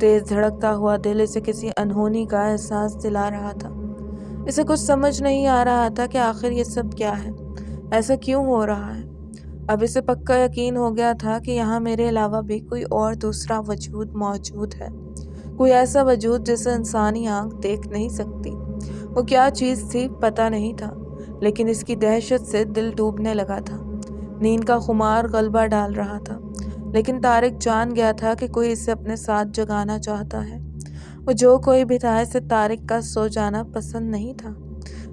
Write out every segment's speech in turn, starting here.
تیز دھڑکتا ہوا دل اسے کسی انہونی کا احساس دلا رہا تھا۔ اسے کچھ سمجھ نہیں آ رہا تھا کہ آخر یہ سب کیا ہے، ایسا کیوں ہو رہا ہے۔ اب اسے پکا یقین ہو گیا تھا کہ یہاں میرے علاوہ بھی کوئی اور دوسرا وجود موجود ہے، کوئی ایسا وجود جسے انسانی آنکھ دیکھ نہیں سکتی۔ وہ کیا چیز تھی پتہ نہیں تھا، لیکن اس کی دہشت سے دل ڈوبنے لگا تھا۔ نیند کا خمار غلبہ ڈال رہا تھا، لیکن طارق جان گیا تھا کہ کوئی اسے اپنے ساتھ جگانا چاہتا ہے۔ وہ جو کوئی بھی تھا، اسے طارق کا سو جانا پسند نہیں تھا۔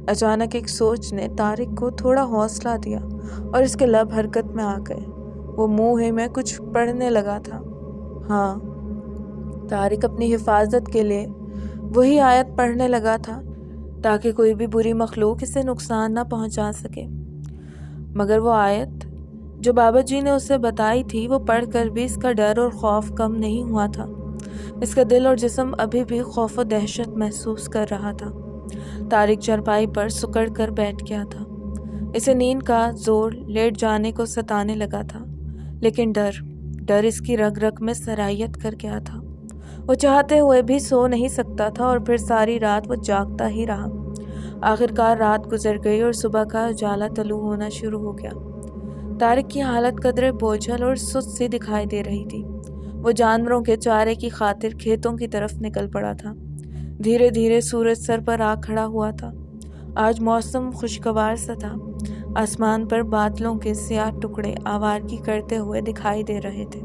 اچانک ایک سوچ نے طارق کو تھوڑا حوصلہ دیا اور اس کے لب حرکت میں آ گئے۔ وہ منہ ہی میں کچھ پڑھنے لگا تھا۔ ہاں، طارق اپنی حفاظت کے لیے وہی آیت پڑھنے لگا تھا تاکہ کوئی بھی بری مخلوق اسے نقصان نہ پہنچا سکے۔ مگر وہ آیت جو بابا جی نے اسے بتائی تھی، وہ پڑھ کر بھی اس کا ڈر اور خوف کم نہیں ہوا تھا۔ اس کا دل اور جسم ابھی بھی خوف و دہشت محسوس کر رہا تھا۔ طارق چارپائی پر سکڑ کر بیٹھ گیا تھا۔ اسے نیند کا زور لیٹ جانے کو ستانے لگا تھا، لیکن ڈر اس کی رگ رگ میں سرایت کر گیا تھا۔ وہ چاہتے ہوئے بھی سو نہیں سکتا تھا اور پھر ساری رات وہ جاگتا ہی رہا۔ آخرکار رات گزر گئی اور صبح کا اجالا طلوع ہونا شروع ہو گیا۔ طارق کی حالت قدرے بوجھل اور سست سی دکھائی دے رہی تھی۔ وہ جانوروں کے چارے کی خاطر کھیتوں کی طرف نکل پڑا تھا۔ دھیرے دھیرے سورج سر پر آ کھڑا ہوا تھا۔ آج موسم خوشگوار سا تھا۔ آسمان پر بادلوں کے سیاہ ٹکڑے آوارگی کرتے ہوئے دکھائی دے رہے تھے۔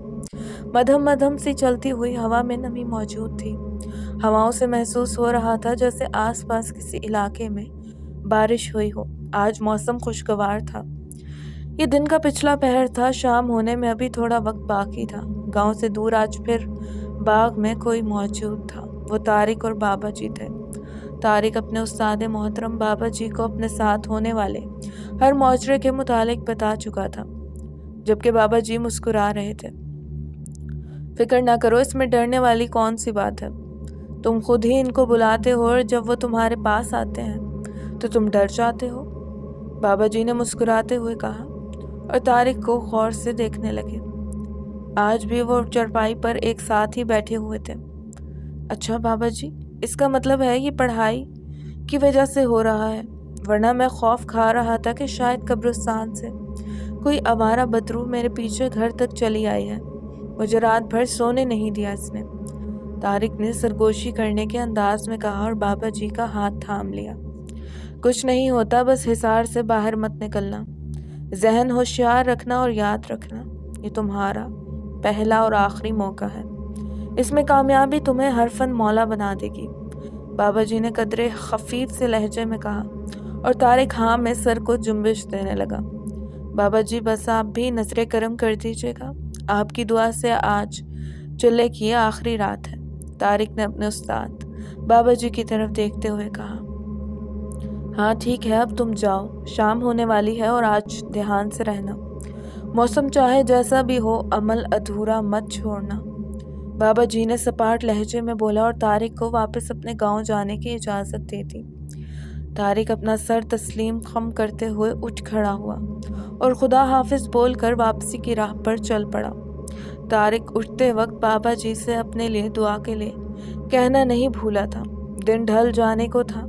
مدھم مدھم سی چلتی ہوئی ہوا میں نمی موجود تھی۔ ہواؤں سے محسوس ہو رہا تھا جیسے آس پاس کسی علاقے میں بارش ہوئی ہو۔ آج موسم خوشگوار تھا۔ یہ دن کا پچھلا پہر تھا۔ شام ہونے میں ابھی تھوڑا وقت باقی تھا۔ گاؤں سے دور آج پھر باغ میں کوئی موجود تھا۔ وہ طارق اور بابا جی تھے۔ طارق اپنے استاد محترم بابا جی کو اپنے ساتھ ہونے والے ہر معجرے کے متعلق بتا چکا تھا، جبکہ بابا جی مسکرا رہے تھے۔ فکر نہ کرو، اس میں ڈرنے والی کون سی بات ہے؟ تم خود ہی ان کو بلاتے ہو اور جب وہ تمہارے پاس آتے ہیں تو تم ڈر جاتے ہو، بابا جی نے مسکراتے ہوئے کہا، اور طارق کو غور سے دیکھنے لگے۔ آج بھی وہ چارپائی پر ایک ساتھ ہی بیٹھے ہوئے تھے۔ اچھا بابا جی، اس کا مطلب ہے یہ پڑھائی کی وجہ سے ہو رہا ہے، ورنہ میں خوف کھا رہا تھا کہ شاید قبرستان سے کوئی آوارہ بدروح میرے پیچھے گھر تک چلی آئی ہے۔ مجھے رات بھر سونے نہیں دیا اس نے، طارق نے سرگوشی کرنے کے انداز میں کہا اور بابا جی کا ہاتھ تھام لیا۔ کچھ نہیں ہوتا، بس حصار سے باہر مت نکلنا، ذہن ہوشیار رکھنا اور یاد رکھنا یہ تمہارا پہلا اور آخری موقع ہے۔ اس میں کامیابی تمہیں حرفن مولا بنا دے گی، بابا جی نے قدرے خفیف سے لہجے میں کہا، اور طارق ہاں میں سر کو جنبش دینے لگا۔ بابا جی بس آپ بھی نظر کرم کر دیجیے گا، آپ کی دعا سے آج چلے کی آخری رات ہے۔ طارق نے اپنے استاد بابا جی کی طرف دیکھتے ہوئے کہا۔ ہاں ٹھیک ہے، اب تم جاؤ، شام ہونے والی ہے اور آج دھیان سے رہنا، موسم چاہے جیسا بھی ہو، عمل ادھورا مت چھوڑنا، بابا جی نے سپاٹ لہجے میں بولا اور طارق کو واپس اپنے گاؤں جانے کی اجازت دے دی۔ طارق اپنا سر تسلیم خم کرتے ہوئے اٹھ کھڑا ہوا اور خدا حافظ بول کر واپسی کی راہ پر چل پڑا۔ طارق اٹھتے وقت بابا جی سے اپنے لیے دعا کے لیے کہنا نہیں بھولا تھا۔ دن ڈھل جانے کو تھا۔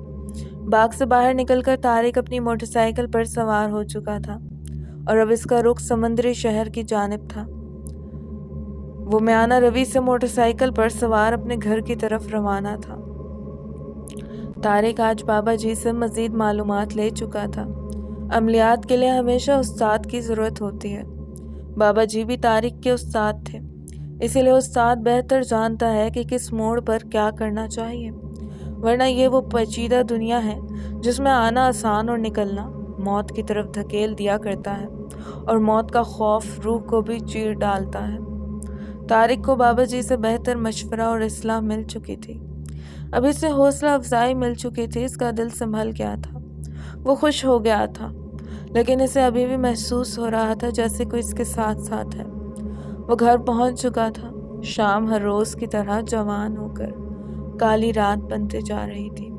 باغ سے باہر نکل کر طارق اپنی موٹر سائیکل پر سوار ہو چکا تھا اور اب اس کا رخ سمندری شہر کی جانب تھا۔ وہ میانہ روی سے موٹر سائیکل پر سوار اپنے گھر کی طرف روانہ تھا۔ طارق آج بابا جی سے مزید معلومات لے چکا تھا۔ عملیات کے لیے ہمیشہ استاد کی ضرورت ہوتی ہے۔ بابا جی بھی طارق کے استاد تھے، اسی لیے استاد بہتر جانتا ہے کہ کس موڑ پر کیا کرنا چاہیے، ورنہ یہ وہ پیچیدہ دنیا ہے جس میں آنا آسان اور نکلنا موت کی طرف دھکیل دیا کرتا ہے، اور موت کا خوف روح کو بھی چیر ڈالتا ہے۔ طارق کو بابا جی سے بہتر مشورہ اور اصلاح مل چکی تھی، اب اسے حوصلہ افزائی مل چکی تھی۔ اس کا دل سنبھل گیا تھا، وہ خوش ہو گیا تھا، لیکن اسے ابھی بھی محسوس ہو رہا تھا جیسے کوئی اس کے ساتھ ساتھ ہے۔ وہ گھر پہنچ چکا تھا۔ شام ہر روز کی طرح جوان ہو کر کالی رات بنتے جا رہی تھی۔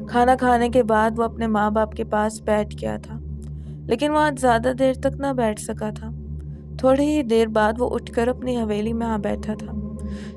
کھانا کھانے کے بعد وہ اپنے ماں باپ کے پاس بیٹھ گیا تھا، لیکن وہ آج زیادہ دیر تک نہ بیٹھ سکا تھا۔ تھوڑی ہی دیر بعد وہ اٹھ کر اپنی حویلی میں آ بیٹھا تھا۔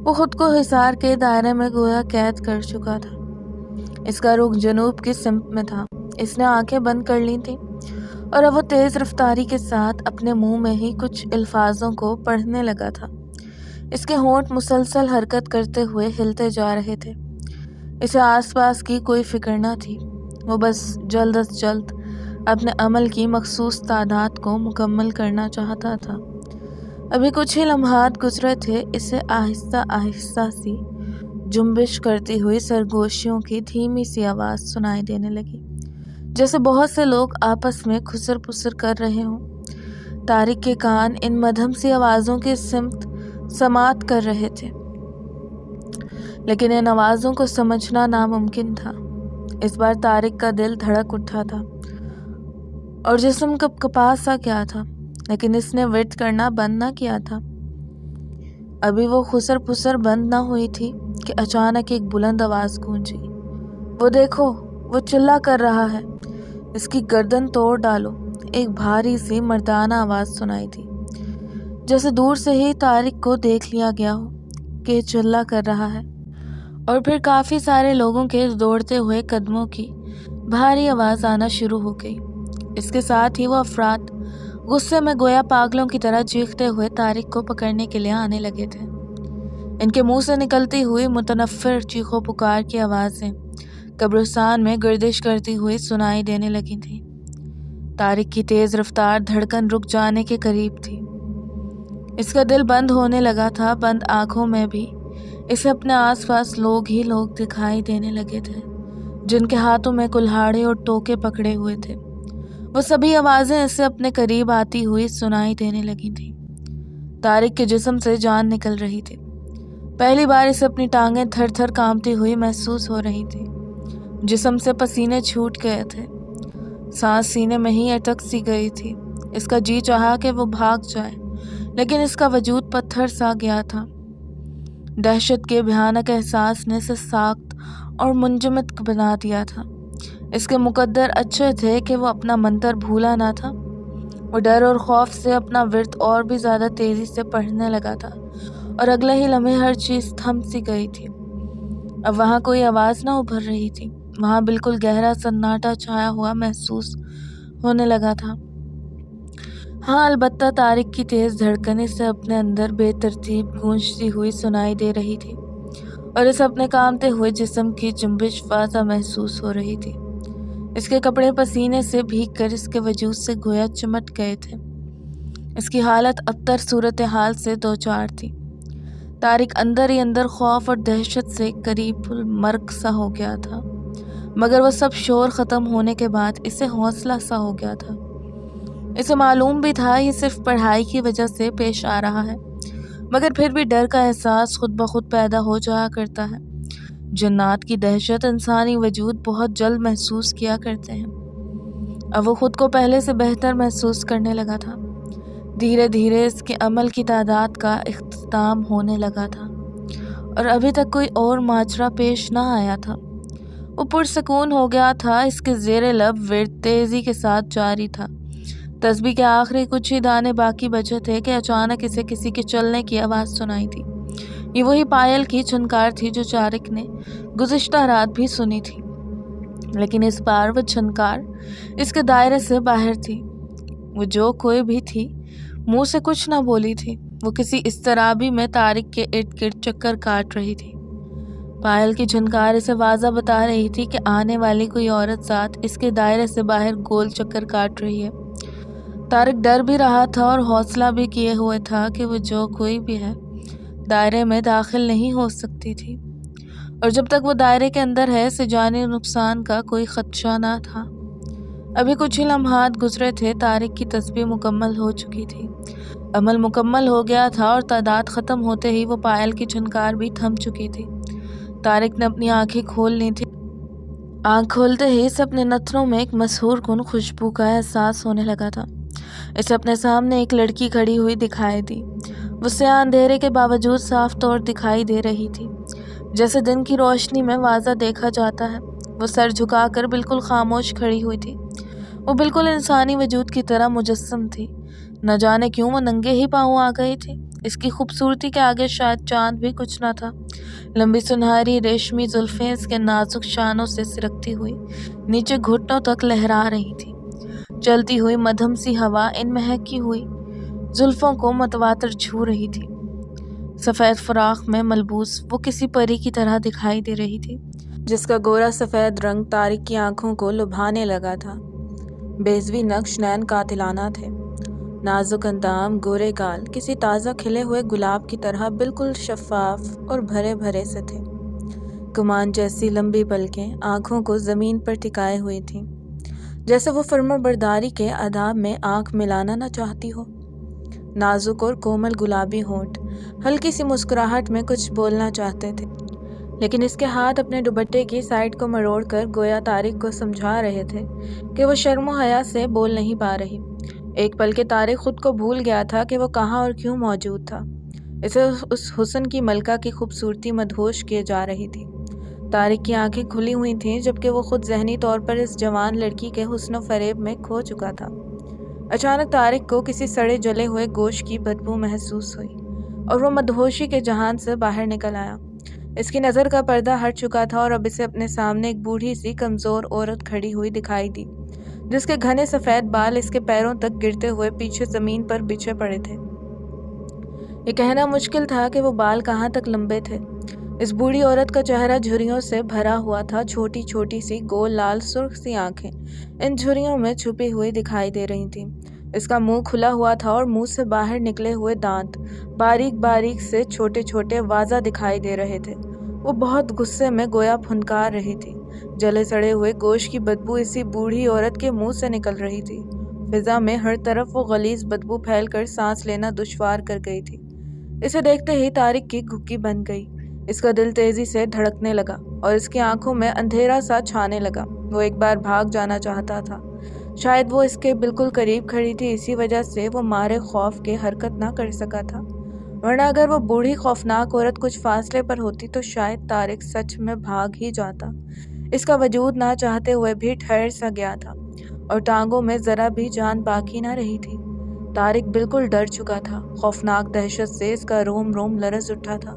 وہ خود کو حصار کے دائرے میں گویا قید کر چکا تھا۔ اس کا رخ جنوب کی سمت میں تھا۔ اس نے آنکھیں بند کر لی تھیں اور اب وہ تیز رفتاری کے ساتھ اپنے منہ میں ہی کچھ الفاظوں کو پڑھنے لگا تھا۔ اس کے ہونٹ مسلسل حرکت کرتے ہوئے ہلتے جا رہے تھے۔ اسے آس پاس کی کوئی فکر نہ تھی۔ وہ بس جلد از جلد اپنے عمل کی مخصوص تعداد کو مکمل کرنا چاہتا تھا۔ ابھی کچھ ہی لمحات گزرے تھے، اسے آہستہ آہستہ سی جنبش کرتی ہوئی سرگوشیوں کی دھیمی سی آواز سنائی دینے لگی، جیسے بہت سے لوگ آپس میں خسر پسر کر رہے ہوں۔ طارق کے کان ان مدھم سی آوازوں کی سماعت کر رہے تھے، لیکن ان آوازوں کو سمجھنا ناممکن تھا۔ اس بار طارق کا دل دھڑک اٹھا تھا اور جسم کپ کپا سا کیا تھا، لیکن اس نے ورد کرنا بند نہ کیا تھا۔ ابھی وہ خسر پسر بند نہ ہوئی تھی کہ اچانک ایک بلند آواز گونجی، وہ دیکھو، وہ چلا کر رہا ہے، اس کی گردن توڑ ڈالو۔ ایک بھاری سی مردانہ آواز سنائی تھی، جیسے دور سے ہی طارق کو دیکھ لیا گیا ہو کہ چلا کر رہا ہے، اور پھر کافی سارے لوگوں کے دوڑتے ہوئے قدموں کی بھاری آواز آنا شروع ہو گئی۔ اس کے ساتھ ہی وہ افراد غصے میں گویا پاگلوں کی طرح چیختے ہوئے طارق کو پکڑنے کے لیے آنے لگے تھے۔ ان کے منہ سے نکلتی ہوئی متنفر چیخو پکار کی آوازیں قبرستان میں گردش کرتی ہوئی سنائی دینے لگی تھیں۔ طارق کی تیز رفتار دھڑکن رک جانے کے قریب تھی۔ اس کا دل بند ہونے لگا تھا۔ بند آنکھوں میں بھی اسے اپنے آس پاس لوگ ہی لوگ دکھائی دینے لگے تھے، جن کے ہاتھوں میں کلہاڑے اور ٹوکے پکڑے ہوئے تھے۔ وہ سبھی آوازیں اسے اپنے قریب آتی ہوئی سنائی دینے لگی تھیں۔ طارق کے جسم سے جان نکل رہی تھی۔ پہلی بار اسے اپنی ٹانگیں تھر تھر کانپتی ہوئی محسوس ہو رہی تھی۔ جسم سے پسینے چھوٹ گئے تھے، سانس سینے میں ہی اٹک سی گئی تھی۔ اس کا جی چاہا کہ وہ بھاگ جائے، لیکن اس کا وجود پتھر سا گیا تھا۔ دہشت کے بھیانک احساس نے اسے ساخت اور منجمد بنا دیا تھا۔ اس کے مقدر اچھے تھے کہ وہ اپنا منتر بھولا نہ تھا۔ وہ ڈر اور خوف سے اپنا ورد اور بھی زیادہ تیزی سے پڑھنے لگا تھا، اور اگلے ہی لمحے ہر چیز تھم سی گئی تھی۔ اب وہاں کوئی آواز نہ ابھر رہی تھی۔ وہاں بالکل گہرا سناٹا چھایا ہوا محسوس ہونے لگا تھا۔ ہاں، البتہ طارق کی تیز دھڑکنیں اسے اپنے اندر بے ترتیب گونجتی ہوئی سنائی دے رہی تھی، اور اسے اپنے کانپتے ہوئے جسم کی جنبش واضح محسوس ہو رہی تھی۔ اس کے کپڑے پسینے سے بھیگ کر اس کے وجود سے گویا چمٹ گئے تھے۔ اس کی حالت ابتر صورتحال سے دوچار تھی۔ طارق اندر ہی اندر خوف اور دہشت سے قریب المرگ سا ہو گیا تھا، مگر وہ سب شور ختم ہونے کے بعد اسے حوصلہ سا ہو گیا تھا۔ اسے معلوم بھی تھا یہ صرف پڑھائی کی وجہ سے پیش آ رہا ہے، مگر پھر بھی ڈر کا احساس خود بخود پیدا ہو جایا کرتا ہے۔ جنات کی دہشت انسانی وجود بہت جلد محسوس کیا کرتے ہیں۔ اب وہ خود کو پہلے سے بہتر محسوس کرنے لگا تھا۔ دھیرے دھیرے اس کے عمل کی تعداد کا اختتام ہونے لگا تھا، اور ابھی تک کوئی اور ماجرا پیش نہ آیا تھا۔ وہ پرسکون ہو گیا تھا۔ اس کے زیر لب ورد تیزی کے ساتھ جاری تھا۔ تسبیح کے آخری کچھ ہی دانے باقی بچے تھے کہ اچانک اسے کسی کے چلنے کی آواز سنائی تھی۔ یہ وہی پائل کی چھنکار تھی جو طارق نے گزشتہ رات بھی سنی تھی، لیکن اس بار وہ چھنکار اس کے دائرے سے باہر تھی۔ وہ جو کوئی بھی تھی، منہ سے کچھ نہ بولی تھی۔ وہ کسی اضطرابی میں طارق کے ارد گرد چکر کاٹ رہی تھی۔ پائل کی جھنکار اسے واضح بتا رہی تھی کہ آنے والی کوئی عورت ذات اس کے دائرے سے باہر گول چکر کاٹ رہی ہے۔ طارق ڈر بھی رہا تھا اور حوصلہ بھی کیے ہوئے تھا کہ وہ جو کوئی بھی ہے دائرے میں داخل نہیں ہو سکتی تھی، اور جب تک وہ دائرے کے اندر ہے اسے جانی نقصان کا کوئی خدشہ نہ تھا۔ ابھی کچھ ہی لمحات گزرے تھے۔ طارق کی تسبیح مکمل ہو چکی تھی، عمل مکمل ہو گیا تھا، اور تعداد ختم ہوتے ہی وہ پائل کی جھنکار بھی تھم چکی تھی۔ طارق نے اپنی آنکھیں کھول لی تھی۔ آنکھ کھولتے ہی اسے اپنے نتنوں میں ایک مسحور کن خوشبو کا احساس ہونے لگا تھا۔ اسے اپنے سامنے ایک لڑکی کھڑی ہوئی دکھائی دی۔ وہ سیاہ اندھیرے کے باوجود صاف طور دکھائی دے رہی تھی، جیسے دن کی روشنی میں واضح دیکھا جاتا ہے۔ وہ سر جھکا کر بالکل خاموش کھڑی ہوئی تھی۔ وہ بالکل انسانی وجود کی طرح مجسم تھی۔ نہ جانے کیوں وہ ننگے ہی پاؤں آ گئی تھی۔ اس کی خوبصورتی کے آگے شاید چاند بھی کچھ نہ تھا۔ لمبی سنہری ریشمی زلفیں اس کے نازک شانوں سے سرکتی ہوئی نیچے گھٹنوں تک لہرا رہی تھی۔ چلتی ہوئی مدھم سی ہوا ان مہکی ہوئی زلفوں کو متواتر چھو رہی تھی۔ سفید فراق میں ملبوس وہ کسی پری کی طرح دکھائی دے رہی تھی، جس کا گورا سفید رنگ طارق کی آنکھوں کو لبھانے لگا تھا۔ بیضوی نقش نین قاتلانہ تھے۔ نازک اندام، گورے گال کسی تازہ کھلے ہوئے گلاب کی طرح بالکل شفاف اور بھرے بھرے سے تھے۔ کمان جیسی لمبی پلکیں آنکھوں کو زمین پر ٹکائے ہوئی تھیں، جیسے وہ فرمانبرداری کے آداب میں آنکھ ملانا نہ چاہتی ہو۔ نازک اور کومل گلابی ہونٹ ہلکی سی مسکراہٹ میں کچھ بولنا چاہتے تھے، لیکن اس کے ہاتھ اپنے دوپٹے کی سائیڈ کو مروڑ کر گویا طارق کو سمجھا رہے تھے کہ وہ شرم و حیا سے بول نہیں پا رہی۔ ایک پل کے طارق خود کو بھول گیا تھا کہ وہ کہاں اور کیوں موجود تھا۔ اسے اس حسن کی ملکہ کی خوبصورتی مدہوش کیے جا رہی تھی۔ طارق کی آنکھیں کھلی ہوئی تھیں، جبکہ وہ خود ذہنی طور پر اس جوان لڑکی کے حسن و فریب میں کھو چکا تھا۔ اچانک طارق کو کسی سڑے جلے ہوئے گوشت کی بدبو محسوس ہوئی اور وہ مدہوشی کے جہان سے باہر نکل آیا۔ اس کی نظر کا پردہ ہٹ چکا تھا اور اب اسے اپنے سامنے ایک بوڑھی سی کمزور عورت کھڑی ہوئی دکھائی دی، جس کے گھنے سفید بال اس کے پیروں تک گرتے ہوئے پیچھے زمین پر بچھے پڑے تھے۔ یہ کہنا مشکل تھا کہ وہ بال کہاں تک لمبے تھے۔ اس بوڑھی عورت کا چہرہ جھریوں سے بھرا ہوا تھا۔ چھوٹی چھوٹی سی گول لال سرخ سی آنکھیں ان جھریوں میں چھپی ہوئی دکھائی دے رہی تھیں۔ اس کا منہ کھلا ہوا تھا اور منہ سے باہر نکلے ہوئے دانت باریک باریک سے چھوٹے چھوٹے واضح دکھائی دے رہے تھے۔ وہ بہت غصے میں گویا پھنکار رہی تھی۔ جلے سڑے ہوئے گوشت کی بدبو اسی بوڑھی عورت کے منہ سے نکل رہی تھی۔ فضا میں ہر طرف وہ غلیظ بدبو پھیل کر سانس لینا دشوار کر گئی تھی۔ اسے دیکھتے ہی طارق کی گھکی بن گئی۔ اس کا دل تیزی سے دھڑکنے لگا اور اس کی آنکھوں میں اندھیرا سا چھانے لگا۔ وہ ایک بار بھاگ جانا چاہتا تھا۔ شاید وہ اس کے بالکل قریب کھڑی تھی، اسی وجہ سے وہ مارے خوف کے حرکت نہ کر سکا تھا، ورنہ اگر وہ بوڑھی خوفناک عورت کچھ فاصلے پر ہوتی تو شاید طارق سچ میں بھاگ ہی جاتا۔ اس کا وجود نہ چاہتے ہوئے بھی ٹھہر سا گیا تھا اور ٹانگوں میں ذرا بھی جان باقی نہ رہی تھی۔ طارق بالکل ڈر چکا تھا۔ خوفناک دہشت سے اس کا روم روم لرز اٹھا تھا۔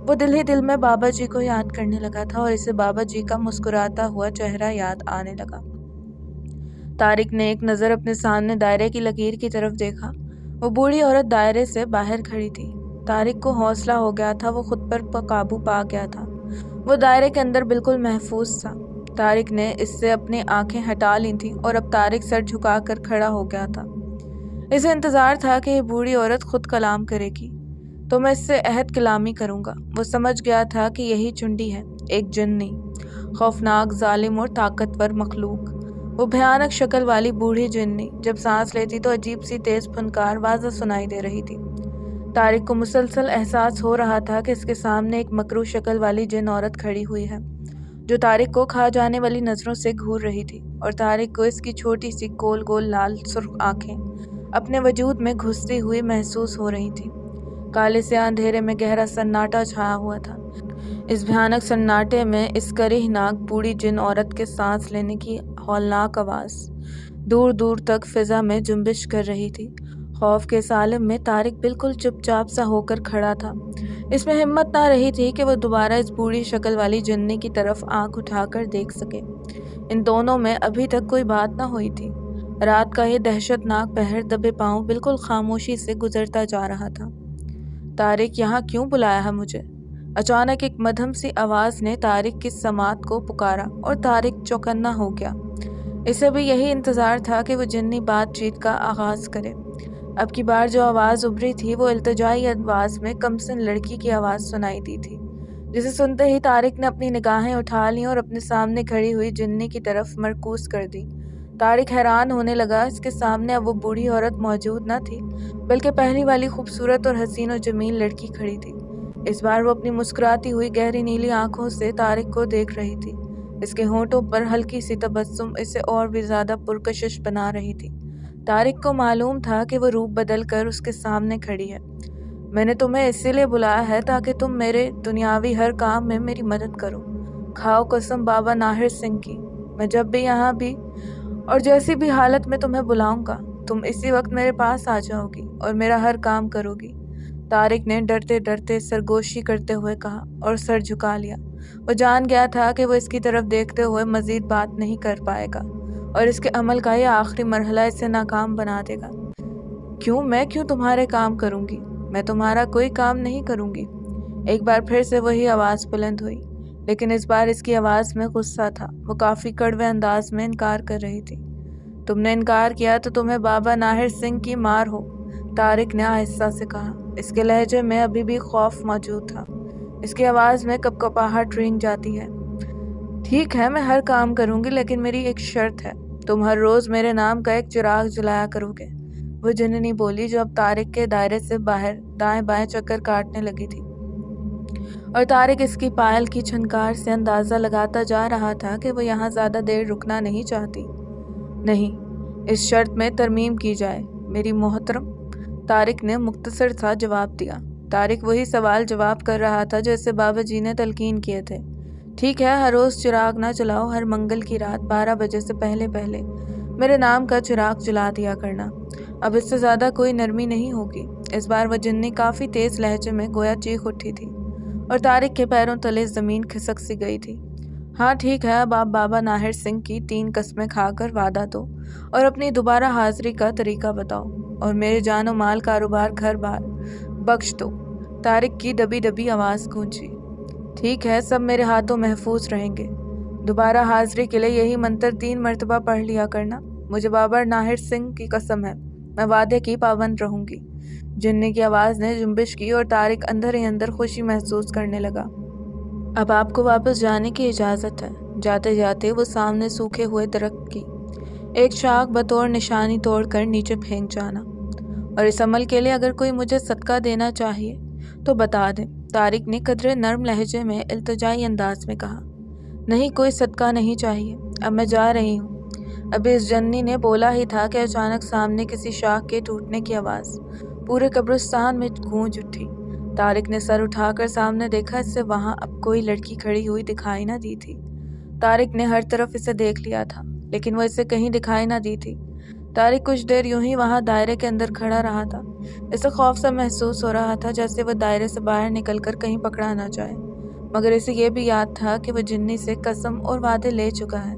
وہ دل ہی دل میں بابا جی کو یاد کرنے لگا تھا اور اسے بابا جی کا مسکراتا ہوا چہرہ یاد آنے لگا۔ طارق نے ایک نظر اپنے سامنے دائرے کی لکیر کی طرف دیکھا۔ وہ بوڑھی عورت دائرے سے باہر کھڑی تھی۔ طارق کو حوصلہ ہو گیا تھا، وہ خود پر قابو پا گیا تھا۔ وہ دائرے کے اندر بالکل محفوظ تھا۔ طارق نے اس سے اپنی آنکھیں ہٹا لی تھیں اور اب طارق سر جھکا کر کھڑا ہو گیا تھا۔ اسے انتظار تھا کہ یہ بوڑھی عورت خود کلام کرے گی تو میں اس سے عہد کلامی کروں گا۔ وہ سمجھ گیا تھا کہ یہی چنڈی ہے، ایک جنی، خوفناک، ظالم اور طاقتور مخلوق۔ وہ بھیانک شکل والی بوڑھی جنی جب سانس لیتی تو عجیب سی تیز پھنکار واضح سنائی دے رہی تھی۔ طارق کو مسلسل احساس ہو رہا تھا کہ اس کے سامنے ایک مکروہ شکل والی جن عورت کھڑی ہوئی ہے، جو طارق کو کھا جانے والی نظروں سے گھور رہی تھی، اور طارق کو اس کی چھوٹی سی گول گول لال سرخ آنکھیں اپنے وجود میں گھستی ہوئی محسوس ہو رہی تھی۔ کالے سے اندھیرے میں گہرا سناٹا چھایا ہوا تھا۔ اس بھیانک سناٹے میں اس کرہناک بوڑھی جن عورت کے سانس لینے کی ہولناک آواز دور دور تک فضا میں جنبش کر رہی تھی۔ خوف کے اس عالم میں طارق بالکل چپ چاپ سا ہو کر کھڑا تھا۔ اس میں ہمت نہ رہی تھی کہ وہ دوبارہ اس بوڑھی شکل والی جنی کی طرف آنکھ اٹھا کر دیکھ سکے۔ ان دونوں میں ابھی تک کوئی بات نہ ہوئی تھی۔ رات کا یہ دہشت ناک پہر دبے پاؤں بالکل خاموشی سے گزرتا جا رہا تھا۔ طارق، یہاں کیوں بلایا ہے مجھے؟ اچانک ایک مدھم سی آواز نے طارق کی سماعت کو پکارا اور طارق چوکنا ہو گیا۔ اسے بھی یہی انتظار تھا کہ وہ جنی بات چیت کا آغاز کرے۔ اب کی بار جو آواز ابھری تھی وہ التجائی انداز میں کمسن لڑکی کی آواز سنائی دی تھی، جسے سنتے ہی طارق نے اپنی نگاہیں اٹھا لیں اور اپنے سامنے کھڑی ہوئی جنی کی طرف مرکوز کر دی۔ طارق حیران ہونے لگا۔ اس کے سامنے اب وہ بوڑھی عورت موجود نہ تھی، بلکہ پہلی والی خوبصورت اور حسین و جمیل لڑکی کھڑی تھی۔ اس بار وہ اپنی مسکراتی ہوئی گہری نیلی آنکھوں سے طارق کو دیکھ رہی تھی۔ اس کے ہونٹوں پر ہلکی سی تبسم اسے اور بھی زیادہ پرکشش بنا رہی تھی۔ طارق کو معلوم تھا کہ وہ روپ بدل کر اس کے سامنے کھڑی ہے۔ میں نے تمہیں اسی لیے بلایا ہے تاکہ تم میرے دنیاوی ہر کام میں میری مدد کرو۔ کھاؤ قسم بابا ناہر سنگھ کی، میں جب بھی یہاں بھی اور جیسی بھی حالت میں تمہیں بلاؤں گا، تم اسی وقت میرے پاس آ جاؤ گی اور میرا ہر کام کرو گی۔ طارق نے ڈرتے ڈرتے سرگوشی کرتے ہوئے کہا اور سر جھکا لیا۔ وہ جان گیا تھا کہ وہ اس کی طرف دیکھتے ہوئے مزید بات نہیں کر پائے گا اور اس کے عمل کا یہ آخری مرحلہ اسے ناکام بنا دے گا۔ میں کیوں تمہارے کام کروں گی؟ میں تمہارا کوئی کام نہیں کروں گی۔ ایک بار پھر سے وہی آواز بلند ہوئی، لیکن اس بار اس کی آواز میں غصہ تھا۔ وہ کافی کڑوے انداز میں انکار کر رہی تھی۔ تم نے انکار کیا تو تمہیں بابا ناہر سنگھ کی مار ہو، طارق نے آہستہ سے کہا۔ اس کے لہجے میں ابھی بھی خوف موجود تھا۔ اس کی آواز میں کپکپاہٹ رینگ جاتی ہے۔ ٹھیک ہے، میں ہر کام کروں گی، لیکن میری ایک شرط ہے۔ تم ہر روز میرے نام کا ایک چراغ جلایا کرو گے، وہ جننی بولی، جو اب طارق کے دائرے سے باہر دائیں بائیں چکر کاٹنے لگی تھی، اور طارق اس کی پائل کی چھنکار سے اندازہ لگاتا جا رہا تھا کہ وہ یہاں زیادہ دیر رکنا نہیں چاہتی۔ نہیں، اس شرط میں ترمیم کی جائے میری محترم، طارق نے مختصر سا جواب دیا۔ طارق وہی سوال جواب کر رہا تھا جو اسے بابا جی نے تلقین کیے تھے۔ ٹھیک ہے، ہر روز چراغ نہ جلاؤ، ہر منگل کی رات 12 بجے سے پہلے پہلے میرے نام کا چراغ جلا دیا کرنا۔ اب اس سے زیادہ کوئی نرمی نہیں ہوگی۔ اس بار وہ جننی کافی تیز لہجے میں گویا چیخ اٹھی تھی، اور طارق کے پیروں تلے زمین کھسک سی گئی تھی۔ ہاں ٹھیک ہے، اب آپ بابا ناہر سنگھ کی 3 قسمیں کھا کر وعدہ دو اور اپنی دوبارہ حاضری کا طریقہ بتاؤ، اور میرے جان و مال، کاروبار، گھر بار بخش دو۔ طارق کی دبی دبی آواز گونجی۔ ٹھیک ہے، سب میرے ہاتھوں محفوظ رہیں گے۔ دوبارہ حاضری کے لیے یہی منتر 3 مرتبہ پڑھ لیا کرنا۔ مجھے بابا ناہر سنگھ کی قسم ہے، میں وعدے کی پابند رہوں گی۔ جننی کی آواز نے جنبش کی اور طارق اندر ہی اندر خوشی محسوس کرنے لگا۔ اب آپ کو واپس جانے کی اجازت ہے۔ جاتے جاتے وہ سامنے سوکھے ہوئے درخت کی ایک شاخ بطور نشانی توڑ کر نیچے پھینک جانا، اور اس عمل کے لیے اگر کوئی مجھے صدقہ دینا چاہیے تو بتا دیں، طارق نے قدرے نرم لہجے میں التجائی انداز میں کہا۔ نہیں، کوئی صدقہ نہیں چاہیے، اب میں جا رہی ہوں۔ ابھی اس جننی نے بولا ہی تھا کہ اچانک سامنے کسی شاخ کے ٹوٹنے کی آواز پورے قبرستان میں گونج اٹھی۔ طارق نے سر اٹھا کر سامنے دیکھا، اس سے وہاں اب کوئی لڑکی کھڑی ہوئی دکھائی نہ دی تھی۔ طارق نے ہر طرف اسے دیکھ لیا تھا، لیکن وہ اسے کہیں دکھائی نہ دی تھی۔ طارق کچھ دیر یوں ہی وہاں دائرے کے اندر کھڑا رہا تھا۔ اسے خوف سا محسوس ہو رہا تھا، جیسے وہ دائرے سے باہر نکل کر کہیں پکڑا نہ جائے، مگر اسے یہ بھی یاد تھا کہ وہ جننی سے قسم اور وعدے لے چکا ہے۔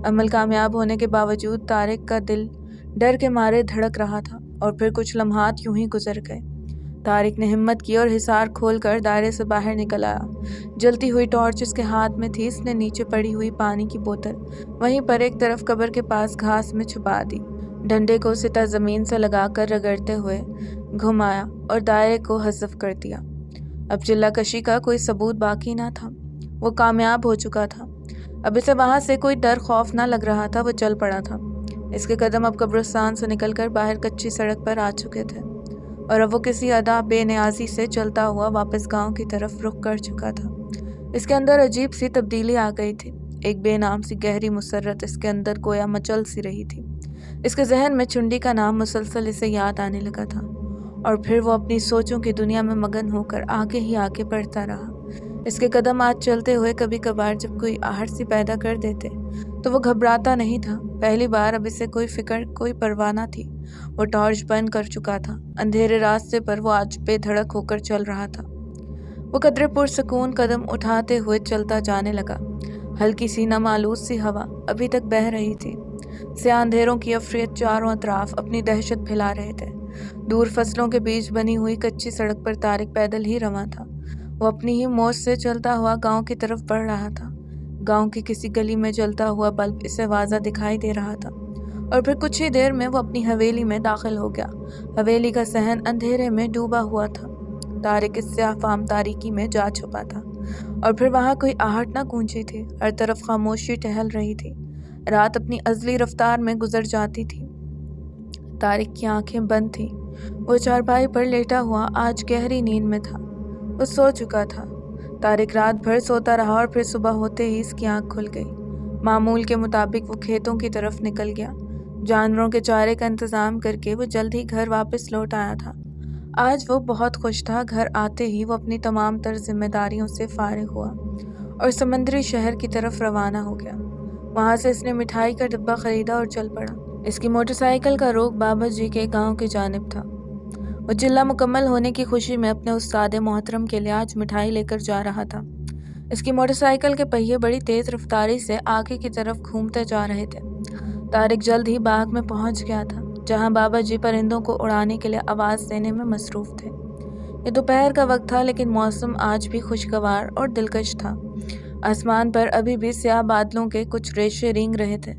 عمل کامیاب ہونے کے باوجود طارق کا دل ڈر کے مارے دھڑک رہا تھا، اور پھر کچھ لمحات یوں ہی گزر گئے۔ طارق نے ہمت کی اور حصار کھول کر دائرے سے باہر نکل آیا۔ جلتی ہوئی ٹارچ اس کے ہاتھ میں تھی۔ اس نے نیچے پڑی ہوئی پانی کی بوتل وہیں پر ایک طرف قبر کے پاس گھاس میں چھپا دی، ڈنڈے کو سطح زمین سے لگا کر رگڑتے ہوئے گھمایا اور دائرے کو حذف کر دیا۔ اب چلہ کشی کا کوئی ثبوت باقی نہ تھا، وہ کامیاب ہو چکا تھا۔ اب اسے وہاں سے کوئی ڈر خوف نہ لگ رہا تھا، وہ چل پڑا تھا۔ اس کے قدم اب قبرستان سے نکل کر باہر کچی سڑک پر آ چکے تھے، اور اب وہ کسی ادا بے نیازی سے چلتا ہوا واپس گاؤں کی طرف رخ کر چکا تھا۔ اس کے اندر عجیب سی تبدیلی آ گئی تھی۔ ایک بے نام سی گہری مسرت اس کے اندر گویا مچل سی رہی تھی۔ اس کے ذہن میں چنڈی کا نام مسلسل اسے یاد آنے لگا تھا، اور پھر وہ اپنی سوچوں کی دنیا میں مگن ہو کر آگے ہی آگے بڑھتا رہا۔ اس کے قدم آج چلتے ہوئے کبھی کبھار جب کوئی آہٹ سی پیدا کر دیتے تو وہ گھبراتا نہیں تھا۔ پہلی بار اب اسے کوئی فکر، کوئی پرواہ نہ تھی۔ وہ ٹارچ بند کر چکا تھا۔ اندھیرے راستے پر وہ آج بے دھڑک ہو کر چل رہا تھا۔ وہ قدرے پرسکون قدم اٹھاتے ہوئے چلتا جانے لگا۔ ہلکی سی نمآلود سی ہوا ابھی تک بہہ رہی تھی۔ سیاہ اندھیروں کی افریت چاروں اطراف اپنی دہشت پھیلا رہے تھے۔ دور فصلوں کے بیچ بنی ہوئی کچی سڑک پر طارق پیدل ہی رواں تھا۔ وہ اپنی ہی موج سے چلتا ہوا گاؤں کی طرف بڑھ رہا تھا۔ گاؤں کی کسی گلی میں جلتا ہوا بلب اسے واضح دکھائی دے رہا تھا، اور پھر کچھ ہی دیر میں وہ اپنی حویلی میں داخل ہو گیا۔ حویلی کا صحن اندھیرے میں ڈوبا ہوا تھا۔ طارق اس سیاہ فام تاریکی میں جا چھپا تھا، اور پھر وہاں کوئی آہٹ نہ گونجی تھی۔ ہر طرف خاموشی ٹہل رہی تھی۔ رات اپنی ازلی رفتار میں گزر جاتی تھی۔ طارق کی آنکھیں بند تھیں۔ وہ چارپائی پر لیٹا ہوا آج گہری نیند میں تھا۔ وہ سو چکا تھا۔ طارق رات بھر سوتا رہا، اور پھر صبح ہوتے ہی اس کی آنکھ کھل گئی۔ معمول کے مطابق وہ کھیتوں کی طرف نکل گیا۔ جانوروں کے چارے کا انتظام کر کے وہ جلد ہی گھر واپس لوٹ آیا تھا۔ آج وہ بہت خوش تھا۔ گھر آتے ہی وہ اپنی تمام تر ذمہ داریوں سے فارغ ہوا اور سمندری شہر کی طرف روانہ ہو گیا۔ وہاں سے اس نے مٹھائی کا ڈبہ خریدا اور چل پڑا۔ اس کی موٹر سائیکل کا رخ بابا جی کے گاؤں کی جانب تھا۔ وہ چلہ مکمل ہونے کی خوشی میں اپنے استاد محترم کے لیے آج مٹھائی لے کر جا رہا تھا۔ اس کی موٹر سائیکل کے پہیے بڑی تیز رفتاری سے آگے کی طرف گھومتے جا رہے تھے۔ طارق جلد ہی باغ میں پہنچ گیا تھا جہاں بابا جی پرندوں کو اڑانے کے لیے آواز دینے میں مصروف تھے۔ یہ دوپہر کا وقت تھا لیکن موسم آج بھی خوشگوار اور دلکش تھا۔ آسمان پر ابھی بھی سیاہ بادلوں کے کچھ ریشے رینگ رہے تھے۔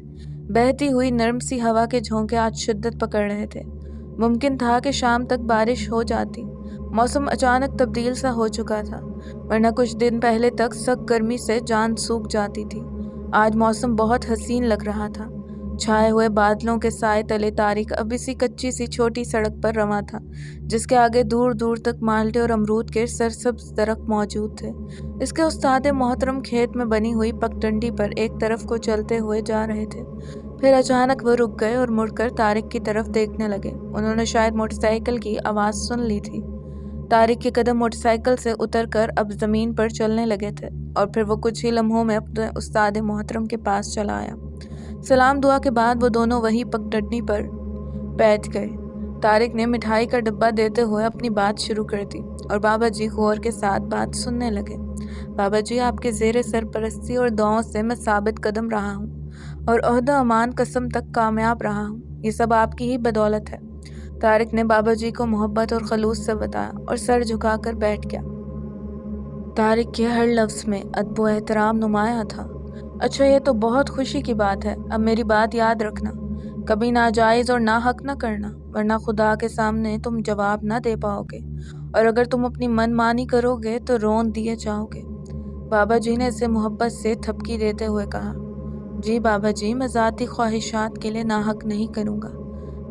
بہتی ہوئی نرم سی ہوا کے جھونکے آج شدت پکڑ رہے تھے۔ ممکن تھا کہ شام تک بارش ہو جاتی۔ موسم اچانک تبدیل سا ہو چکا تھا، ورنہ کچھ دن پہلے تک سخت گرمی سے جان سوکھ جاتی تھی۔ آج موسم بہت حسین لگ رہا تھا۔ چھائے ہوئے بادلوں کے سائے تلے طارق اب اسی کچی سی چھوٹی سڑک پر رواں تھا جس کے آگے دور دور تک مالٹے اور امرود کے سرسبز درخت موجود تھے۔ اس کے استاد محترم کھیت میں بنی ہوئی پگڈنڈی پر ایک طرف کو چلتے ہوئے جا رہے تھے۔ پھر اچانک وہ رک گئے اور مڑ کر طارق کی طرف دیکھنے لگے۔ انہوں نے شاید موٹر سائیکل کی آواز سن لی تھی۔ طارق کے قدم موٹر سائیکل سے اتر کر اب زمین پر چلنے لگے تھے اور پھر وہ کچھ ہی لمحوں میں اپنے استاد محترم کے پاس چلا آیا۔ سلام دعا کے بعد وہ دونوں وہی پگڈنڈی پر بیٹھ گئے۔ طارق نے مٹھائی کا ڈبہ دیتے ہوئے اپنی بات شروع کر دی اور بابا جی غور کے ساتھ بات سننے لگے۔ بابا جی، آپ کے زیر سرپرستی اور دعاؤں سے میں ثابت قدم رہا ہوں اور عہدہ امان قسم تک کامیاب رہا ہوں۔ یہ سب آپ کی ہی بدولت ہے۔ طارق نے بابا جی کو محبت اور خلوص سے بتایا اور سر جھکا کر بیٹھ گیا۔ طارق کے ہر لفظ میں ادب و احترام نمایاں تھا۔ اچھا، یہ تو بہت خوشی کی بات ہے۔ اب میری بات یاد رکھنا، کبھی ناجائز اور ناحق نہ کرنا، ورنہ خدا کے سامنے تم جواب نہ دے پاؤ گے، اور اگر تم اپنی من مانی کرو گے تو رون دیے جاؤ گے۔ بابا جی نے اسے محبت سے تھپکی دیتے ہوئے کہا۔ جی بابا جی، میں ذاتی خواہشات کے لیے ناحق نہیں کروں گا،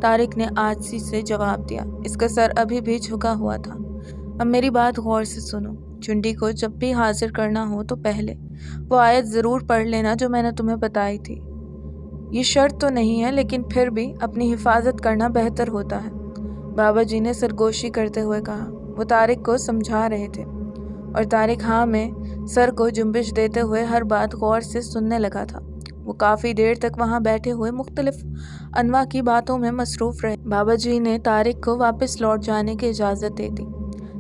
طارق نے عاجزی سے جواب دیا۔ اس کا سر ابھی بھی جھکا ہوا تھا۔ اب میری بات غور سے سنو۔ چنڈی کو جب بھی حاضر کرنا ہو تو پہلے وہ آیت ضرور پڑھ لینا جو میں نے تمہیں بتائی تھی۔ یہ شرط تو نہیں ہے لیکن پھر بھی اپنی حفاظت کرنا بہتر ہوتا ہے، بابا جی نے سرگوشی کرتے ہوئے کہا۔ وہ طارق کو سمجھا رہے تھے اور طارق ہاں میں سر کو جنبش دیتے ہوئے ہر بات غور سے سننے لگا تھا۔ وہ کافی دیر تک وہاں بیٹھے ہوئے مختلف انواع کی باتوں میں مصروف رہے۔ بابا جی نے طارق کو واپس لوٹ جانے کی اجازت دے دی۔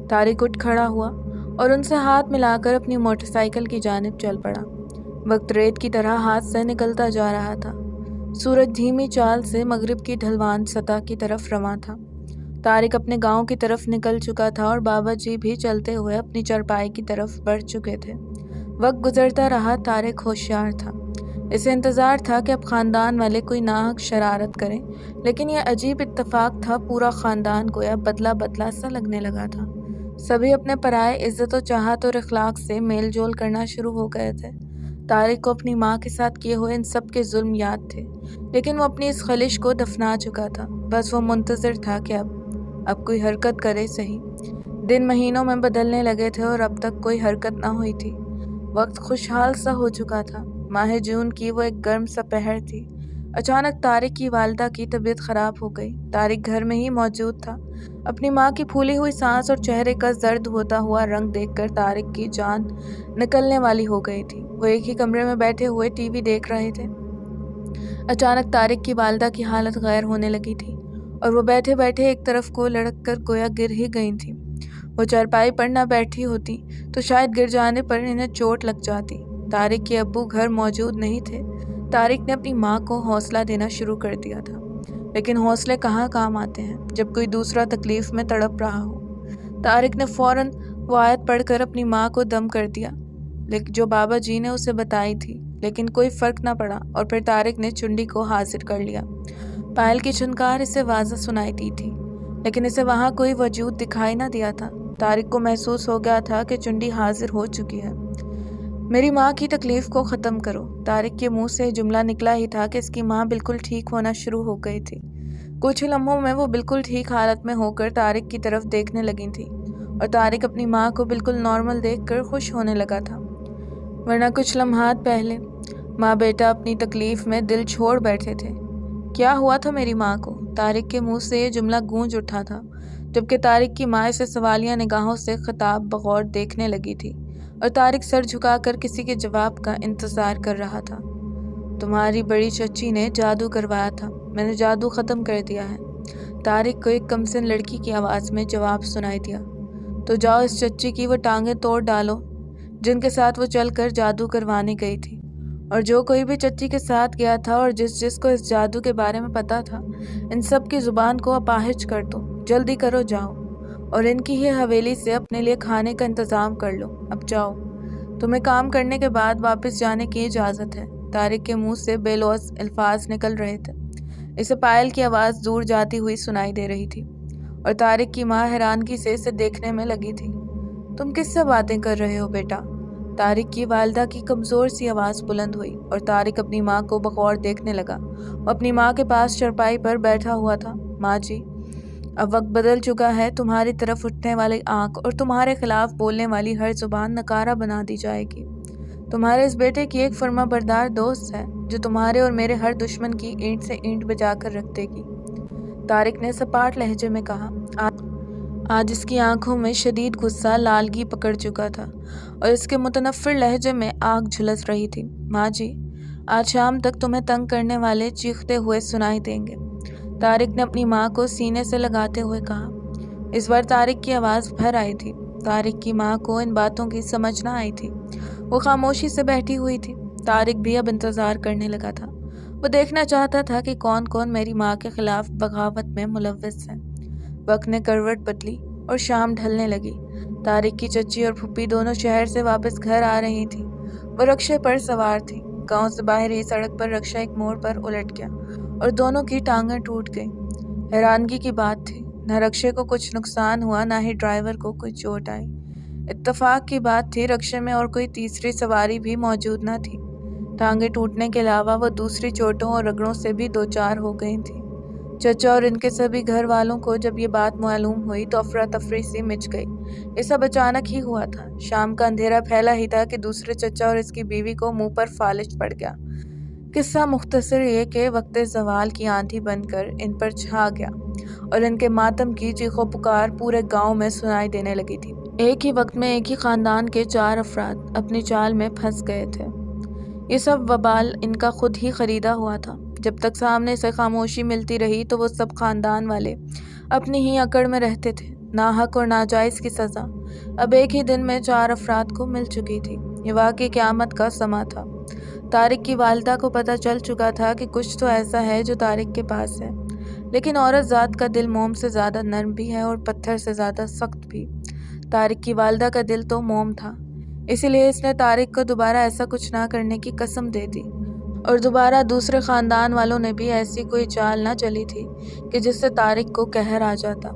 طارق اٹھ کھڑا ہوا اور ان سے ہاتھ ملا کر اپنی موٹر سائیکل کی جانب چل پڑا۔ وقت ریت کی طرح ہاتھ سے نکلتا جا رہا تھا۔ سورج دھیمی چال سے مغرب کی ڈھلوان سطح کی طرف رواں تھا۔ طارق اپنے گاؤں کی طرف نکل چکا تھا اور بابا جی بھی چلتے ہوئے اپنی چارپائی کی طرف بڑھ چکے تھے۔ وقت گزرتا رہا، طارق ہوشیار تھا۔ اسے انتظار تھا کہ اب خاندان والے کوئی ناحق شرارت کریں، لیکن یہ عجیب اتفاق تھا، پورا خاندان گویا بدلہ بدلہ سا لگنے لگا تھا۔ سبھی اپنے پرائے عزت و چاہت اور اخلاق سے میل جول کرنا شروع ہو گئے تھے۔ طارق کو اپنی ماں کے ساتھ کیے ہوئے ان سب کے ظلم یاد تھے، لیکن وہ اپنی اس خلش کو دفنا چکا تھا۔ بس وہ منتظر تھا کہ اب کوئی حرکت کرے صحیح۔ دن مہینوں میں بدلنے لگے تھے اور اب تک کوئی حرکت نہ ہوئی تھی۔ وقت خوشحال سا ہو چکا تھا۔ ماہ جون کی وہ ایک گرم سا پہر تھی۔ اچانک طارق کی والدہ کی طبیعت خراب ہو گئی۔ طارق گھر میں ہی موجود تھا۔ اپنی ماں کی پھولی ہوئی سانس اور چہرے کا زرد ہوتا ہوا رنگ دیکھ کر طارق کی جان نکلنے والی ہو گئی تھی۔ وہ ایک ہی کمرے میں بیٹھے ہوئے ٹی وی دیکھ رہے تھے۔ اچانک طارق کی والدہ کی حالت غیر ہونے لگی تھی اور وہ بیٹھے بیٹھے ایک طرف کو لڑک کر گویا گر ہی گئی تھیں۔ وہ چارپائی پر نہ بیٹھی ہوتی تو شاید گر جانے پر انہیں چوٹ لگ جاتی۔ طارق کے ابو گھر موجود نہیں تھے۔ طارق نے اپنی ماں کو حوصلہ دینا شروع کر دیا تھا، لیکن حوصلے کہاں کام آتے ہیں جب کوئی دوسرا تکلیف میں تڑپ رہا ہو۔ طارق نے فوراً وہ آیت پڑھ کر اپنی ماں کو دم کر دیا جو بابا جی نے اسے بتائی تھی، لیکن کوئی فرق نہ پڑا اور پھر طارق نے چنڈی کو حاضر کر لیا۔ پائل کی چھنکار اسے واضح سنائی دی تھی، لیکن اسے وہاں کوئی وجود دکھائی نہ دیا تھا۔ طارق کو محسوس ہو گیا تھا کہ چنڈی حاضر ہو چکی ہے۔ میری ماں کی تکلیف کو ختم کرو۔ طارق کے منہ سے جملہ نکلا ہی تھا کہ اس کی ماں بالکل ٹھیک ہونا شروع ہو گئی تھی۔ کچھ ہی لمحوں میں وہ بالکل ٹھیک حالت میں ہو کر طارق کی طرف دیکھنے لگی تھی اور طارق اپنی ماں کو بالکل نارمل دیکھ کر خوش ہونے لگا تھا، ورنہ کچھ لمحات پہلے ماں بیٹا اپنی تکلیف میں دل چھوڑ بیٹھے تھے۔ کیا ہوا تھا میری ماں کو؟ طارق کے منہ سے یہ جملہ گونج اٹھا تھا، جبکہ طارق کی ماں اسے سوالیہ نگاہوں سے خطاب بغور دیکھنے لگی تھی اور طارق سر جھکا کر کسی کے جواب کا انتظار کر رہا تھا۔ تمہاری بڑی چچی نے جادو کروایا تھا، میں نے جادو ختم کر دیا ہے، طارق کو ایک کمسن لڑکی کی آواز میں جواب سنائی دیا۔ تو جاؤ اس چچی کی وہ ٹانگیں توڑ ڈالو جن کے ساتھ وہ چل کر جادو کروانے گئی تھی، اور جو کوئی بھی چچی کے ساتھ گیا تھا اور جس کو اس جادو کے بارے میں پتا تھا، ان سب کی زبان کو اپاہج کر دو۔ جلدی کرو، جاؤ، اور ان کی ہی حویلی سے اپنے لیے کھانے کا انتظام کر لو۔ اب جاؤ، تمہیں کام کرنے کے بعد واپس جانے کی اجازت ہے۔ طارق کے منہ سے بے لوث الفاظ نکل رہے تھے۔ اسے پائل کی آواز دور جاتی ہوئی سنائی دے رہی تھی، اور طارق کی ماں حیرانگی سے اسے دیکھنے میں لگی تھی۔ تم کس سے باتیں کر رہے ہو بیٹا؟ طارق کی والدہ کی کمزور سی آواز بلند ہوئی، اور طارق اپنی ماں کو بغور دیکھنے لگا۔ وہ اپنی ماں کے پاس چرپائی پر بیٹھا ہوا تھا۔ ماں جی، اب وقت بدل چکا ہے۔ تمہاری طرف اٹھنے والی آنکھ اور تمہارے خلاف بولنے والی ہر زبان نکارہ بنا دی جائے گی۔ تمہارے اس بیٹے کی ایک فرما بردار دوست ہے جو تمہارے اور میرے ہر دشمن کی اینٹ سے اینٹ بجا کر رکھ دے گی۔ طارق نے سپاٹ لہجے میں کہا۔ آج اس کی آنکھوں میں شدید غصہ لالگی پکڑ چکا تھا، اور اس کے متنفر لہجے میں آگ جھلس رہی تھی۔ ماں جی، آج شام تک تمہیں تنگ کرنے والے چیختے ہوئے سنائی دیں گے، طارق نے اپنی ماں کو سینے سے لگاتے ہوئے کہا۔ اس بار طارق کی آواز بھر آئی تھی۔ طارق کی ماں کو ان باتوں کی سمجھ نہ آئی تھی۔ وہ خاموشی سے بیٹھی ہوئی تھی۔ طارق بھی اب انتظار کرنے لگا تھا۔ وہ دیکھنا چاہتا تھا کہ کون کون میری ماں کے خلاف بغاوت میں ملوث ہے۔ وقت نے کروٹ بدلی اور شام ڈھلنے لگی۔ طارق کی چچی اور پھوپھی دونوں شہر سے واپس گھر آ رہی تھی۔ وہ رکشے پر سوار تھی۔ گاؤں سے باہر ہی سڑک پر رکشہ ایک موڑ پر الٹ گیا اور دونوں کی ٹانگیں ٹوٹ گئیں۔ حیرانگی کی بات تھی، نہ رکشے کو کچھ نقصان ہوا، نہ ہی ڈرائیور کو کوئی چوٹ آئی۔ اتفاق کی بات تھی، رکشے میں اور کوئی تیسری سواری بھی موجود نہ تھی۔ ٹانگیں ٹوٹنے کے علاوہ وہ دوسری چوٹوں اور رگڑوں سے بھی دوچار ہو گئی تھی۔ چچا اور ان کے سبھی گھر والوں کو جب یہ بات معلوم ہوئی تو افراتفری سی مچ گئی۔ یہ سب اچانک ہی ہوا تھا۔ شام کا اندھیرا پھیلا ہی تھا کہ دوسرے چچا اور اس کی بیوی کو منہ پر فالج پڑ گیا۔ قصہ مختصر یہ کہ وقت زوال کی آندھی بن کر ان پر چھا گیا اور ان کے ماتم کی چیخو پکار پورے گاؤں میں سنائی دینے لگی تھی۔ ایک ہی وقت میں ایک ہی خاندان کے 4 افراد اپنی چال میں پھنس گئے تھے۔ یہ سب وبال ان کا خود ہی خریدا ہوا تھا۔ جب تک سامنے سے خاموشی ملتی رہی تو وہ سب خاندان والے اپنی ہی اکڑ میں رہتے تھے۔ ناحق اور ناجائز کی سزا اب ایک ہی دن میں 4 افراد کو مل چکی تھی۔ یہ واقعی قیامت کا سما تھا۔ طارق کی والدہ کو پتہ چل چکا تھا کہ کچھ تو ایسا ہے جو طارق کے پاس ہے، لیکن عورت ذات کا دل موم سے زیادہ نرم بھی ہے اور پتھر سے زیادہ سخت بھی۔ طارق کی والدہ کا دل تو موم تھا، اسی لیے اس نے طارق کو دوبارہ ایسا کچھ نہ کرنے کی قسم دے دی، اور دوبارہ دوسرے خاندان والوں نے بھی ایسی کوئی چال نہ چلی تھی کہ جس سے طارق کو قہر آ جاتا۔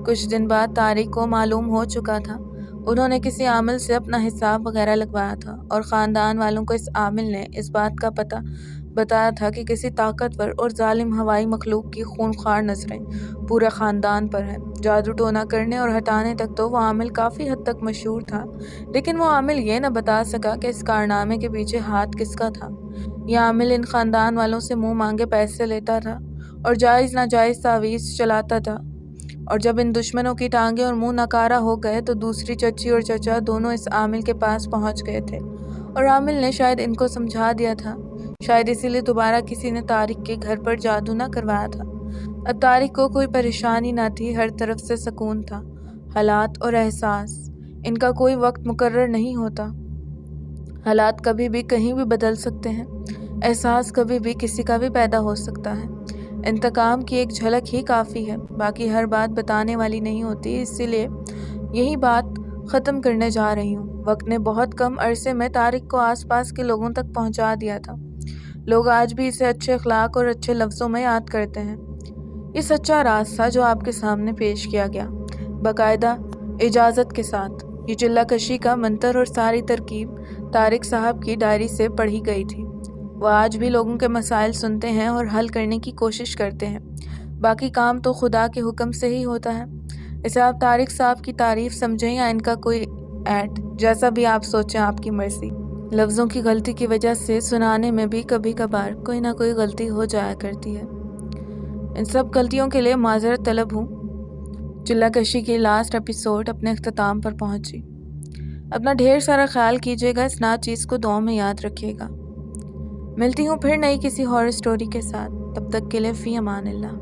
کچھ دن بعد طارق کو معلوم ہو چکا تھا۔ انہوں نے کسی عامل سے اپنا حساب وغیرہ لگوایا تھا، اور خاندان والوں کو اس عامل نے اس بات کا پتہ بتایا تھا کہ کسی طاقتور اور ظالم ہوائی مخلوق کی خونخوار نظریں پورے خاندان پر ہیں۔ جادو ٹونا کرنے اور ہٹانے تک تو وہ عامل کافی حد تک مشہور تھا، لیکن وہ عامل یہ نہ بتا سکا کہ اس کارنامے کے پیچھے ہاتھ کس کا تھا۔ یہ عامل ان خاندان والوں سے منہ مانگے پیسے لیتا تھا اور جائز ناجائز تعویذ چلاتا تھا، اور جب ان دشمنوں کی ٹانگیں اور منہ نکارہ ہو گئے تو دوسری چچی اور چچا دونوں اس عامل کے پاس پہنچ گئے تھے، اور عامل نے شاید ان کو سمجھا دیا تھا۔ شاید اسی لیے دوبارہ کسی نے طارق کے گھر پر جادو نہ کروایا تھا۔ اب طارق کو کوئی پریشانی نہ تھی، ہر طرف سے سکون تھا۔ حالات اور احساس، ان کا کوئی وقت مقرر نہیں ہوتا۔ حالات کبھی بھی کہیں بھی بدل سکتے ہیں، احساس کبھی بھی کسی کا بھی پیدا ہو سکتا ہے۔ انتقام کی ایک جھلک ہی کافی ہے، باقی ہر بات بتانے والی نہیں ہوتی، اسی لیے یہی بات ختم کرنے جا رہی ہوں۔ وقت نے بہت کم عرصے میں طارق کو آس پاس کے لوگوں تک پہنچا دیا تھا۔ لوگ آج بھی اسے اچھے اخلاق اور اچھے لفظوں میں یاد کرتے ہیں۔ یہ سچا راز تھا جو آپ کے سامنے پیش کیا گیا، باقاعدہ اجازت کے ساتھ۔ یہ چلہ کشی کا منتر اور ساری ترکیب طارق صاحب کی ڈائری سے پڑھی گئی تھی۔ وہ آج بھی لوگوں کے مسائل سنتے ہیں اور حل کرنے کی کوشش کرتے ہیں۔ باقی کام تو خدا کے حکم سے ہی ہوتا ہے۔ اسے آپ طارق صاحب کی تعریف سمجھیں یا ان کا کوئی ایڈ، جیسا بھی آپ سوچیں، آپ کی مرضی۔ لفظوں کی غلطی کی وجہ سے سنانے میں بھی کبھی کبھار کوئی نہ کوئی غلطی ہو جایا کرتی ہے۔ ان سب غلطیوں کے لیے معذرت طلب ہوں۔ چلہ کشی کی لاسٹ ایپیسوڈ اپنے اختتام پر پہنچی۔ اپنا ڈھیر سارا خیال کیجیے گا، اس ناچیز کو دعاؤں میں یاد رکھیے گا۔ ملتی ہوں پھر نئی کسی ہارر سٹوری کے ساتھ، تب تک کے لیے فی امان اللہ۔